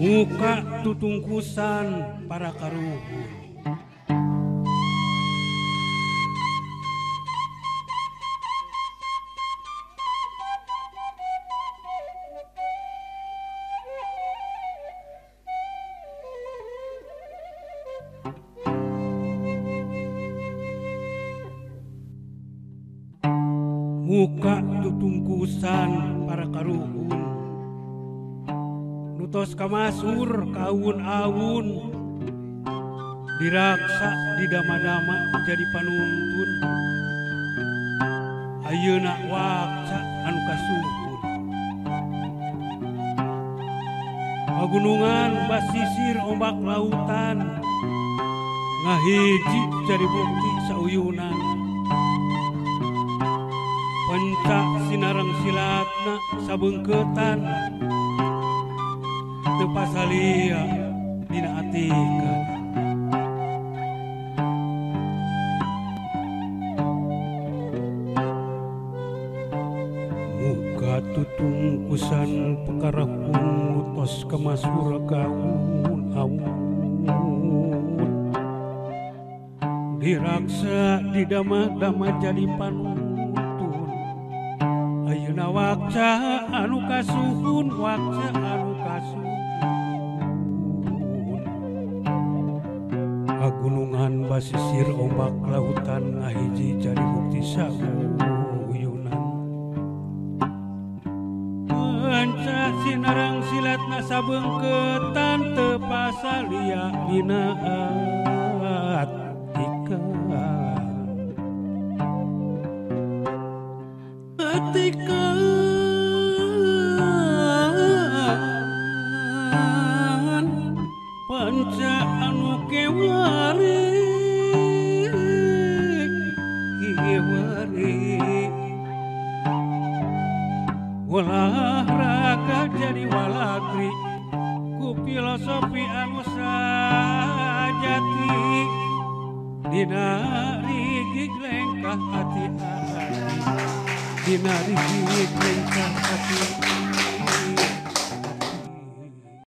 muka tutungkusan para karuhun muka tutungkusan para karuhun nutos kamasur kaun-awun diraksa di dama-dama jadi panuntun ayeuna wakca anu kasuhun pagunungan basisir ombak lautan ngahiji jadi bukti sauyunan pencak sinarang silatna sabengketan teu pasalia dina atikeun muka tutungkusan pekarahun utos kamasura kaun-awun diraksa di dama-dama jadi panuntun ayeuna wakca anu kasuhun wakca anu kasuhun pagunungan basisir ombak lautan ngahiji jadi bukti sauyunan panca sinarang silatna sabengketan teu pasalia dina atikan panca anu kewari olahraga jadi walagri ku filosofi anu sajati dina rigig lengkah hati-hati dina rigig lengkah hati